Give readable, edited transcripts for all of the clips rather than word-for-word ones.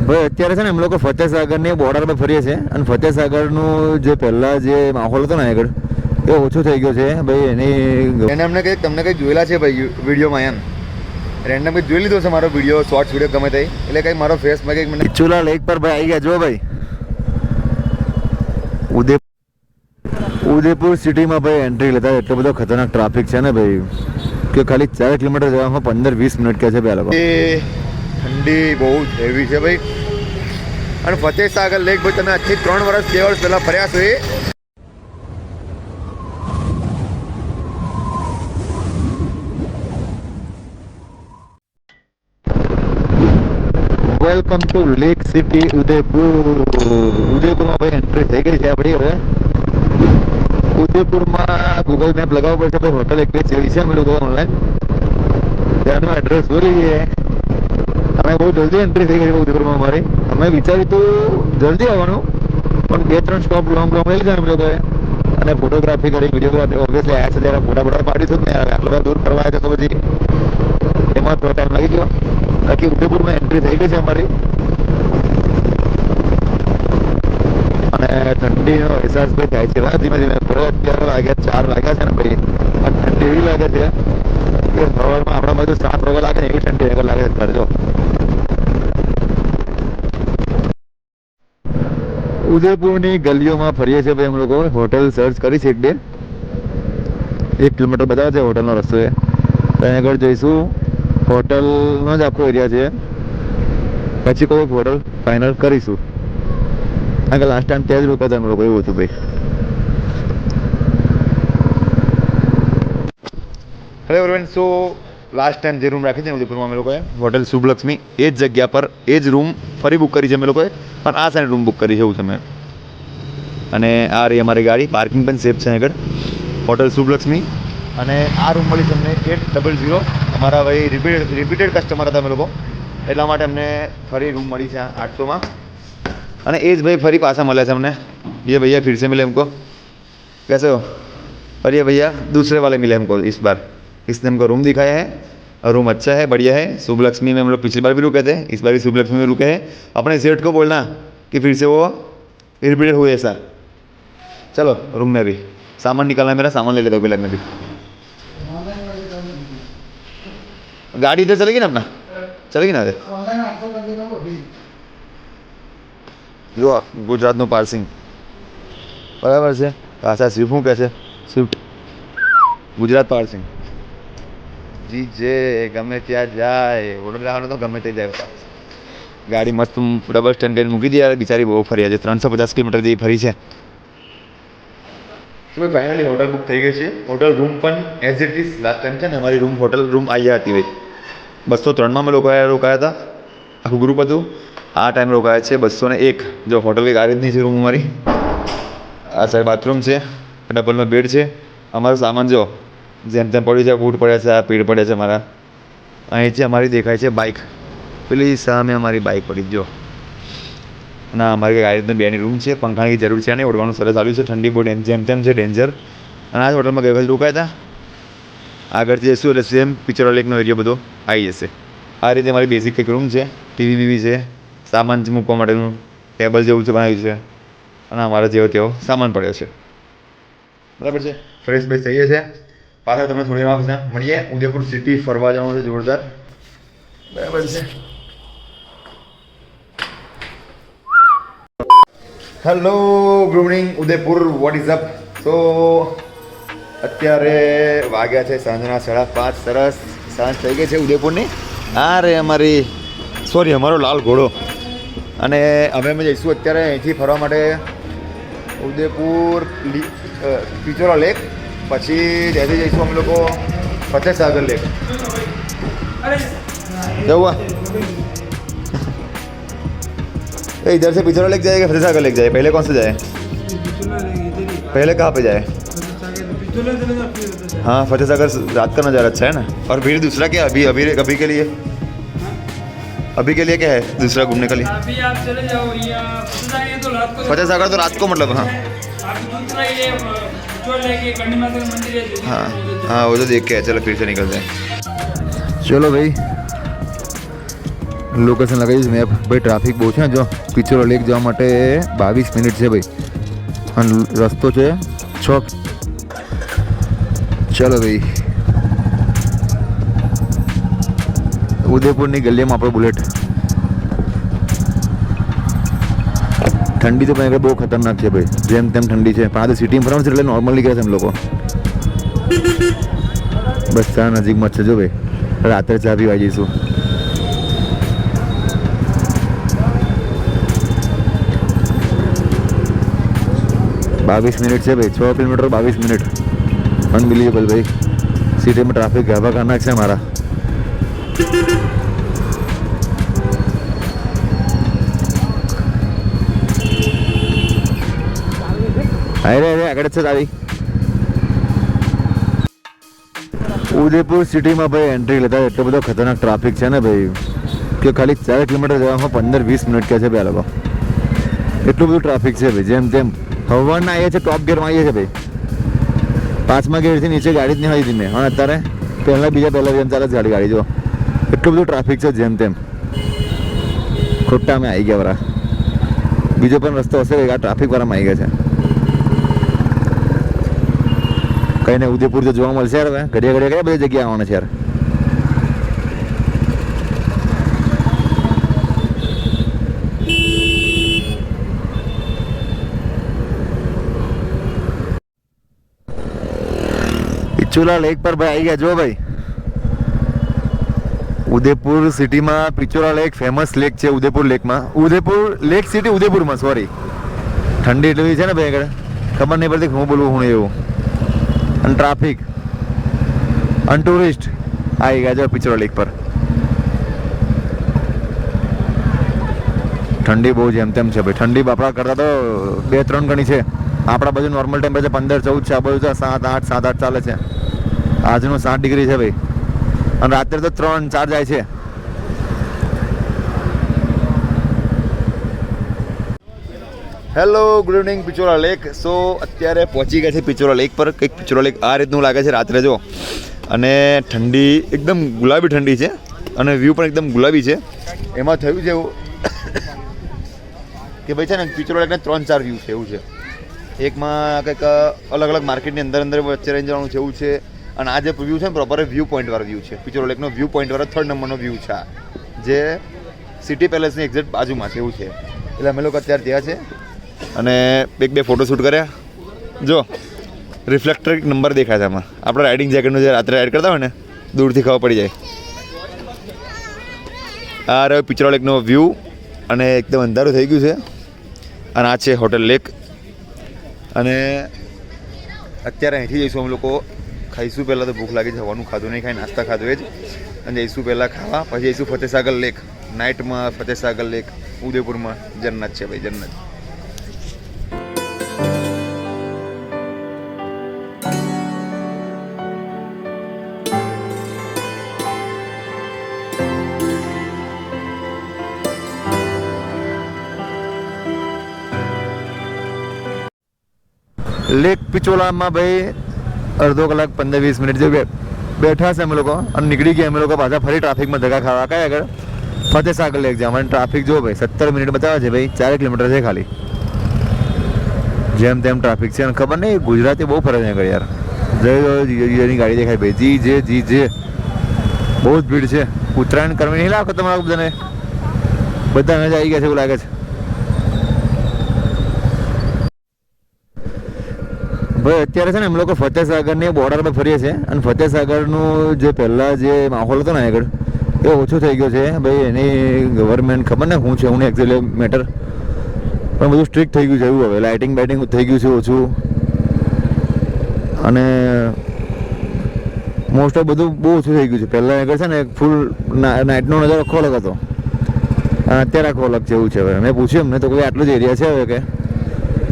ભાઈ અત્યારે છે ને એમ લોકો ફતેહસાગરની બોર્ડર પર ફરીએ છે અને ફતેહસાગરનું જે પહેલાં જે માહોલ હતો ને આગળ એ ઓછો થઈ ગયો છે ભાઈ. એને અમને કંઈક તમને કંઈક જોયેલા છે ભાઈ વિડીયોમાં એમ રેન્ડમ કંઈક જોઈ લીધો છે મારો વિડીયો શોર્ટ્સ વિડીયો ગમે તે એટલે કંઈક મારો ફેસમાં કંઈક મને ચુલા લેક પર ભાઈ આવી ગયા જો ભાઈ. ઉદયપુર સિટીમાં ભાઈ એન્ટ્રી લેતા એટલો બધો ખતરનાક ટ્રાફિક છે ને ભાઈ કે ખાલી 4 કિલોમીટર જવામાં 15-20 મિનિટ કહે છે ભાઈ લોકો. ઠંડી બહુ હેવી છે ભાઈ. અને ફતેહસાગર લેક ભાઈ તમે આજથી 3 વર્ષ 2 વર્ષ પહેલાં ફર્યા છો એ welcome to lake city Udaipur. ઉદયપુરમાં ભાઈ એન્ટ્રી થઈ ગઈ છે આપણી હવે. ઉદયપુરમાં ગૂગલ મેપ લગાવવું પડશે ભાઈ. હોટલ એક બે ચેડી છે અમે લોકો ઓનલાઈન ત્યાંનું એડ્રેસ જોઈ લઈએ. અમે બહુ જલ્દી એન્ટ્રી થઈ ગઈ ઉદયપુરમાં અમારી. અમે વિચાર્યું હતું જલ્દી આવવાનું પણ 2-3 સ્ટોપ લોંગ લઈ લીધા અમે લોકોએ અને ફોટોગ્રાફી કરી વિડીયોગ્રાફી ઓબ્વિયસલી આવ્યા છે ત્યારે ફોટા પાડીશું જ ને આટલો બધો દૂર ફરવા આવ્યા છે તો પછી એમાં થોડો ટાઈમ લાગી ગયો. બાકી ઉદયપુરમાં એન્ટ્રી થઈ ગઈ છે અમારી અને ઠંડીનો અહેસાસ ભાઈ થાય છે ધીમે ધીમે. અત્યારે વાગ્યા 4 વાગ્યા છે ને ભાઈ આ ઠંડી એવી લાગે છે કે સવારમાં આપણા બાજુ 7 વાગે લાગે ને એવી ઠંડી આગળ લાગે અત્યારે જો. ઉદયપુરની ગલીઓમાં ફરીએ છીએ ભાઈ અમે લોકો. હોટલ સર્ચ કરી છે 1 કિલોમીટર બતાવે છે હોટલનો રસ્તો એ ત્યાં આગળ જઈશું. હોટલનો જ આખો એરિયા છે પછી કોઈ હોટલ ફાઇનલ કરીશું. કારણ કે લાસ્ટ ટાઈમ ત્યાં જ રોકાતા અમે લોકો એવું હતું ભાઈ. Hello everyone. So last time જે રૂમ રાખી છે ઉદયપુરમાં અમે લોકોએ હોટલ શુભલક્ષ્મી એ જ જગ્યા પર એ જ રૂમ ફરી બુક કરી છે અમે લોકોએ પણ આ સાઈડ રૂમ બુક કરી છે એવું છે મેં. અને આ રહી અમારી ગાડી પાર્કિંગ પણ સેફ છે આગળ હોટલ શુભલક્ષ્મી. અને આ રૂમ મળી તમને 800. અમારા ભાઈ રિપીટેડ કસ્ટમર હતા અમે લોકો એટલા માટે અમને ફરી રૂમ મળી છે 800માં. અને એ જ ભાઈ ફરી પાછા મળ્યા છે અમને. ये भैया फिर से मिले हमको. कैसे हो? और ये भैया दूसरे वाले मिले हमको इस बार. इसने हमको रूम दिखाया है और रूम अच्छा है बढ़िया है. शुभलक्ष्मी में हम लोग पिछली बार भी रुके थे इस बार भी शुभलक्ष्मी में रुके हैं. अपने सेठ को बोलना कि फिर से वो रिपीटेड हुए ऐसा. चलो रूम में भी सामान निकालना है मेरा सामान ले लेता हूँ पहले मैं भी. गाड़ी इधर चलेगी ना अपना चलेगी ना જો ગુજરાતનું પાર્સિંગ બરાબર છે. પાછા સ્વિફ્ટ શું કહે છે સ્વિફ્ટ ગુજરાત પાર્સિંગ જી જે ગમે ત્યાં જાય વડોદરાનો તો ગમે તે જાય ગાડી મસ્ત ડબલ સ્ટેન્ડ કરીને મૂકી દે યાર. બિચારી બહુ ફર્યા છે 350 કિલોમીટર જેવી ફરી છે. ભાઈ ફાઇનલી હોટલ બુક થઈ ગઈ છે. હોટલ રૂમ પણ as it is last time છે ને અમારી રૂમ હોટલ રૂમ આવી હતી ભાઈ 203માં અમે લોકો રોકાયા હતા. આખું ગ્રુપ હતું. આ ટાઈમ રોકાયા છે 201. જો હોટલ કંઈક આ રીતની છે રૂમ અમારી. આ સાઈડ બાથરૂમ છે ડબલનો બેડ છે. અમારો સામાન જો જેમ તેમ પડ્યું છે બૂટ પડ્યા છે આ પીડ પડ્યા છે મારા. અહીં છે અમારી દેખાય છે બાઇક પેલી સામે અમારી બાઇક પડી જો. ના અમારી કંઈક આ રીતની બેની રૂમ છે. પંખાની જરૂર છે નહીં ઓઢવાનું સરસ આવ્યું છે. ઠંડી બહુ જેમ તેમ છે ડેન્જર. અને આ હોટલમાં ગઈ વખત રોકાયા હતા. આગળથી જઈશું એટલે સેમ પિક્ચર લેકનો એરિયા બધો આવી જશે. આ રીતે મારી બેઝિક કંઈક રૂમ છે. ટીવી બીવી છે સામાન મૂકવા માટેનું ટેબલ જેવું છે બનાવ્યું છે અને અમારા જેવો તેવો સામાન પડ્યો છે બરાબર છે. ફ્રેશ બેશ થઈએ છે પાછા તમે થોડી વાર મળીએ. ઉદયપુર સિટી ફરવા જવાનું છે જોરદાર બરાબર છે. Hello good morning Udaipur what is up. તો અત્યારે વાગ્યા છે સાંજના 5:30. સરસ સાંજ થઈ ગઈ છે ઉદયપુરની. આ રે અમારી સોરી અમારો લાલ ઘોડો. અને અમે જઈશું અત્યારે અહીંથી ફરવા માટે ઉદયપુર પિચોરા લેક પછી ત્યાંથી જઈશું અમે લોકો ફતેહસાગર લેક. જવું इधर से पिछोरा लेक जाएगा फतेहसागर लेक जाए पहले कौन से जाए पहले कहाँ पे जाए हाँ फतेहसागर रात का नज़ारा अच्छा है ना. और फिर दूसरा क्या अभी अभी अभी के लिए क्या है दूसरा घूमने के लिए अभी आप चले जाओ या फतेहसागर तो रात को मतलब हाँ हाँ हाँ वो तो देख के है. चलो फिर से निकलते हैं. चलो भाई લોકેશન લગાવી દઈશ મેપ. ભાઈ ટ્રાફિક બહુ છે ને, જો પિચોરા લેક જવા માટે 22 મિનિટ છે ભાઈ, અને રસ્તો છે 6. ચલો ભાઈ, ઉદયપુરની ગલીમાં આપણો બુલેટ. ઠંડી તો પણ બહુ ખતરનાક છે ભાઈ, જેમ તેમ ઠંડી છે, પણ આ તો સિટીમાં ફરવાનું છે એટલે નોર્મલી ગયા છે એમ લોકો. બસ ચા નજીકમાં જ છે જો ભાઈ, રાત્રે ચા પીવા જઈશું. બાવીસ મિનિટ છે ભાઈ, 6 કિલોમીટર 22 મિનિટ. અનબિલિવેબલ ભાઈ, સિટીમાં ટ્રાફિક ગાભા ખતરનાક છે મારા. અરે આગળ જ છે તારી. ઉદયપુર સિટીમાં ભાઈ એન્ટ્રી લેતા એટલો બધો ખતરનાક ટ્રાફિક છે ને ભાઈ, કે ખાલી 4 કિલોમીટર જવામાં 15-20 મિનિટ કહે છે ભાઈ આ લોકો. એટલું બધું ટ્રાફિક છે ભાઈ, જેમ તેમ હવાના આવીએ છે, ટોપ ગિયરમાં આવીએ છે ભાઈ. 5મા ગેરથી નીચે ગાડી જ નહીં હોય ધીમે, અને અત્યારે પહેલા જેમ ચાલે છે ગાડી જો. એટલું બધું ટ્રાફિક છે જેમ તેમ. ખોટા અમે આવી ગયા વરા. બીજો પણ રસ્તો હશે ભાઈ, આ ટ્રાફિક વાળામાં આવી ગયા છે. કઈ ને ઉદયપુર તો જોવા મળશે યાર. હવે ઘડિયા કઈ બધી જગ્યા આવવાના છે યાર. પિચોરા લેક પર ભાઈ આવી ગયા જો ભાઈ. ઉદયપુર સિટીમાં પિચોરા લેક ફેમસ લેક છે. ઉદયપુર લેકમાં, ઉદયપુર લેક સિટી ઉદયપુરમાં, સોરી. ઠંડી એટલી છે ને ભાઈ આગળ, ખબર નહીં પડતી હું બોલવું હું એવું. અને ટ્રાફિક અને ટુરિસ્ટ આવી ગયા છે પિચોરા લેક પર. ઠંડી બહુ જેમ તેમ છે ભાઈ. ઠંડી આપણા કરતાં તો 2-3 ગણી છે. આપણા બાજુ નોર્મલ ટેમ્પરેચર 15-14 છે, આ બાજુ તો 7-8 ચાલે છે. આજનું 7 ડિગ્રી છે ભાઈ, અને રાત્રે તો 3-4 જાય છે. Hello, good evening પિચોરા lake. સો અત્યારે પહોંચી ગયા છે પિચોરા લેક પર. કંઈક પિચોરા લેક આ રીતનું લાગે છે રાત્રે જો. અને ઠંડી એકદમ ગુલાબી ઠંડી છે, અને વ્યૂ પણ એકદમ ગુલાબી છે. એમાં થયું છે એવું કે ભાઈ છે ને પિચોરા લેકના 3-4 વ્યૂ છે એવું છે. એકમાં કંઈક અલગ અલગ માર્કેટની અંદર વચ્ચે રહી જવાનું છે એવું છે. અને આ જે વ્યૂ છે ને પ્રોપર વ્યૂ પોઈન્ટ વાળો વ્યૂ છે. પિચોરા લેકનો વ્યૂ પોઈન્ટ વાળો 3rd નંબરનો વ્યૂ છે, જે સિટી પેલેસની એક્ઝેક્ટ બાજુમાં છે એવું છે. એટલે અમે લોકો અત્યારે ત્યાં છે અને 1-2 ફોટોશૂટ કર્યા. જો રિફ્લેક્ટર નંબર દેખાય છે આમાં. આપણે રાઇડિંગ જેકેટનું જે રાત્રે રાઇડ કરતા હોય ને, દૂરથી ખબર પડી જાય. આ રહ્યો પિચોરા લેકનો વ્યૂ, અને એકદમ અંધારું થઈ ગયું છે. અને આ છે હોટલ લેક. અને અત્યારે અહીંથી જઈશું અમે લોકો. ખાઈશું પહેલાં તો ભૂખ લાગી છે, હવાનું ખાધું નહીં, ખાઈ નાસ્તા ખાધું એ જ. અને જઈશું પહેલાં ખાવા, પછી જઈશું ફતેસાગર લેક. નાઇટમાં ફતેસાગર લેક ઉદયપુરમાં જન્નત છે ભાઈ, જન્નત. લેક પિચોલામાં ભાઈ અડધો કલાક 15-20 મિનિટ જેવું બેઠા છે અમે લોકો, અને નીકળી ગયા અમે લોકો પાછા ફરી ટ્રાફિકમાં ધક્કા ખાવા. કઈ આગળ ફતેસાગર લેક જવા. અને ટ્રાફિક જો ભાઈ 17 મિનિટ બતાવે છે ભાઈ, 4 કિલોમીટર છે ખાલી. જેમ તેમ ટ્રાફિક છે, અને ખબર નહીં ગુજરાતી બહુ ફરે છે આગળ યાર. જયની ગાડી દેખાય ભાઈ, જી જે બહુ જ ભીડ છે. ઉત્તરાયણ કરવી નહીં લાગતો તમારા બધાને? બધા જ આવી ગયા છે એવું લાગે છે ભાઈ. અત્યારે છે ને એમ લોકો ફતેસાગરની બોર્ડર પર ફરીએ છીએ, અને ફતેસાગરનું જે પહેલાં જે માહોલ હતો ને આગળ, એ ઓછો થઈ ગયો છે ભાઈ. એની ગવર્મેન્ટ ખબર ને શું છે, હું એક્ઝેક્ટલી મેટર, પણ બધું સ્ટ્રિક્ટ થઈ ગયું છે એવું. હવે લાઇટિંગ બાઇટિંગ થઈ ગયું છે ઓછું, અને મોસ્ટ ઓફ બધું બહુ ઓછું થઈ ગયું છે. પહેલાં આગળ છે ને ફૂલ નાઇટનો નજારો આખો અલગ હતો, અને અત્યારે આખો અલગ છે એવું છે. હવે મેં પૂછ્યું એમને તો કોઈ આટલો જ એરિયા છે હવે, કે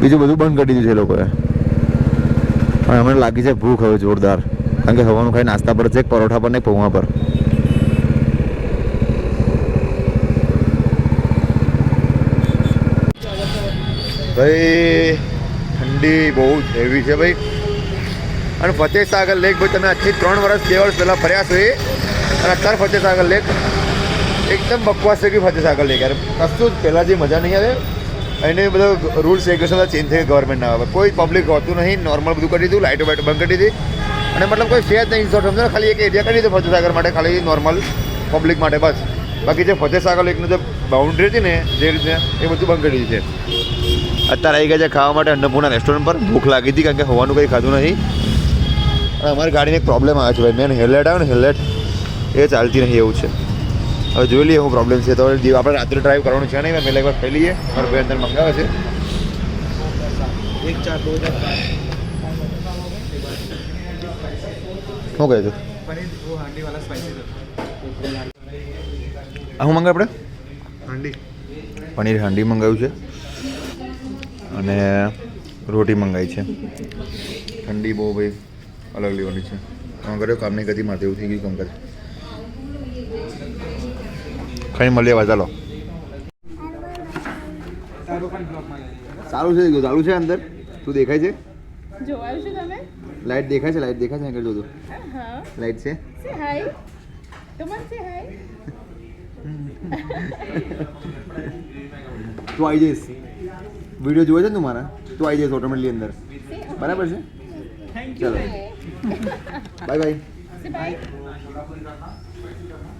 બીજું બધું બંધ કરી દીધું છે લોકોએ. પણ અમને લાગી છે ભૂખ હવે જોરદાર, કારણ કે હવાનું ખાઈ નાસ્તા પર છે, પરોઠા પર નહીં પૌવા પર. ભાઈ ઠંડી બહુ હેવી છે ભાઈ. અને ફતેસાગર લેક ભાઈ તમે આજથી 3 વર્ષ 2 વર્ષ પહેલાં ફર્યા છો એ, અને અત્યારે ફતેસાગર લેક એકદમ બકવાસ છે કે ફતેહ સાગર લેક યાર કશું જ પહેલાં જે મજા નહીં આવે એને બધો રૂલ્સ રેગ્યુલેશન ચેન્જ થઈ ગવર્મેન્ટના આવે કોઈ પબ્લિક હોતું નહીં નોર્મલ બધું કરી દીધું લાઇટો બાઇટો બંધ કરી દીધી અને મતલબ કોઈ છે જ નહીં ઇન્સોર્ટ સમજો ખાલી એક એરિયા કરી દીધો ફતેહ સાગર માટે ખાલી નોર્મલ પબ્લિક માટે બસ બાકી જે ફતેહ સાગર લેકનું જે બાઉન્ડ્રી હતી ને જે રીતે એ બધું બંધ કરી દીધું છે અત્યારે આવી ગયા છે ખાવા માટે અન્નપૂર્ણા રેસ્ટોરન્ટ પર ભૂખ લાગી હતી કારણ કે હોવાનું કંઈ ખાધું નહીં અને અમારી ગાડીને એક પ્રોબ્લેમ આવે છે ભાઈ મેન હેડલાઇટ આવે ને હેડલાઇટ એ ચાલતી નહીં એવું છે હવે જોઈ લઈએ શું પ્રોબ્લેમ છે તો આપણે રાત્રે ડ્રાઈવ કરવાનું છે નહીં પહેલાં એકવાર ખાઈ લઈએ મારા ભાઈ અંદર મંગાવે છે શું કહે છે શું મંગાવે આપણે પનીર હાંડી મંગાવ્યું છે અને રોટી મંગાવી છે ઠંડી બહુ ભાઈ અલગ લેવાની છે કામ કર્યો કામ નહીં ગતિ માટે એવું થઈ ગયું કામ કરે ખાઈ મળીએ ચાલો સારું છે ચાલુ છે અંદર તું દેખાય છે જોવાયું છે તમે લાઈટ દેખાય છે આગળ જોતું હા લાઈટ છે સે હાય કમન સે હાય તું આવી જઈશ વિડીયો જોવે છે ને તું મારા તું આવી જઈશ ઓટોમેટિકલી અંદર બરાબર છે ચલો બાય બાય સે bye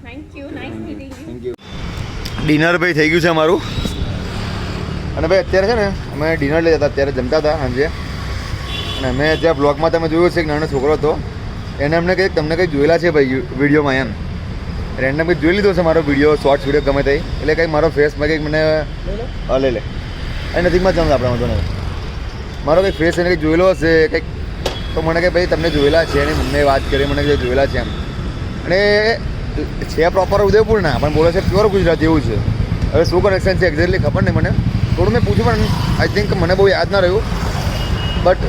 thank you nice meeting you thank you dinner ભાઈ થઈ ગયું છે અમારું અને ભાઈ અત્યારે છે ને અમે ડિનર લઈ જતા અત્યારે જમતા હતા સાંજે અને અમે જ્યાં બ્લોગમાં તમે જોયું છે એક નાનો છોકરો હતો એને અમને કંઈક તમને કંઈક જોયેલા છે ભાઈ વિડીયોમાં એમ રેન્ડમ કંઈક જોઈ લીધો છે મારો વિડીયો શોર્ટ્સ વિડીયો ગમે તે એટલે કંઈક મારો ફેસમાં કંઈક મને લે લે એ નથીમાં જમતા આપણે વાંધો નહીં મારો કંઈક ફેસ એને કંઈક જોયેલો હશે કંઈક તો મને કે ભાઈ તમને જોયેલા છે એની મમ્મીએ વાત કરી મને કંઈક જોયેલા છે એમ અને છે પ્રોપર ઉદયપુરના પણ બોલે છે પ્યોર ગુજરાતી એવું છે હવે શું કનેક્શન છે એક્ઝેક્ટલી ખબર નહીં મને થોડું મેં પૂછ્યું પણ આઈ થિંક મને બહુ યાદ ના રહ્યું બટ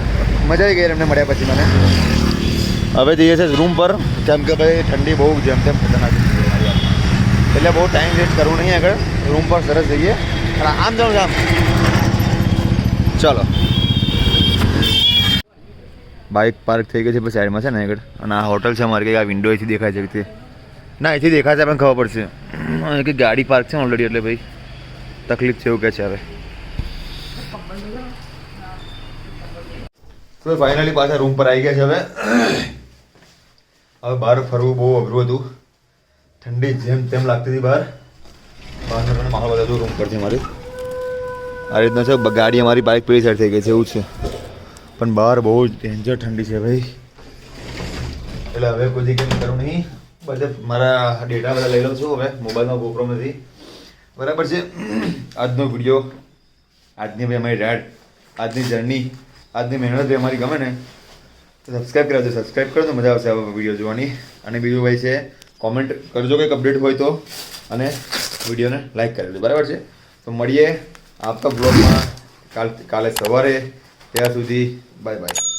મજા આવી ગઈ એમને મળ્યા પછી મને હવે જઈએ છે રૂમ પર કેમ કે ભાઈ ઠંડી બહુ જેમ તેમ ખતરનાક એટલે બહુ ટાઈમ વેસ્ટ કરવું નહીં આગળ રૂમ પર સરસ જઈએ અને આમ જાઉં આમ ચાલો બાઇક પાર્ક થઈ ગઈ છે પછી સાઈડમાં છે ને આગળ અને આ હોટલ છે અમારી કંઈક આ વિન્ડો અહીંથી દેખાય છે રીતે ના અહીંથી દેખાય છે પણ ખબર પડશે કે ગાડી પાર્ક છે ઓલરેડી એટલે ભાઈ તકલીફ છે એવું કે છે હવે તો ફાઇનલી પાછા રૂમ પર આવી ગયા છે હવે બહાર ફરવું બહુ અઘરું હતું ઠંડી જેમ તેમ લાગતી હતી બહારનો માહોલ બધું રૂમ પરથી મારી આ રીતના છે ગાડી અમારી બાઇક પેલી સાઈડ થઈ ગઈ છે એવું છે પણ બહાર બહુ ડેન્જર ઠંડી છે ભાઈ એટલે હવે કોઈ જગ્યાએ કરું નહીં બધે મારા ડેટા બધા લઈ લઉં છું હવે મોબાઈલમાં ગોપ્રો નથી બરાબર છે આજનો વિડીયો આજની ભાઈ અમારી રાઈડ આજની જર્ની આજની મહેનત ભાઈ અમારી ગમે ને તો સબસ્ક્રાઈબ કરાવજો સબસ્ક્રાઈબ કરો તો મજા આવશે આ વિડીયો જોવાની અને બીજું ભાઈ છે કોમેન્ટ કરજો કંઈક અપડેટ હોય તો અને વિડીયોને લાઈક કરી દેજો બરાબર છે તો મળીએ આપતા બ્લોગમાં કાલે સવારે ત્યાં સુધી બાય બાય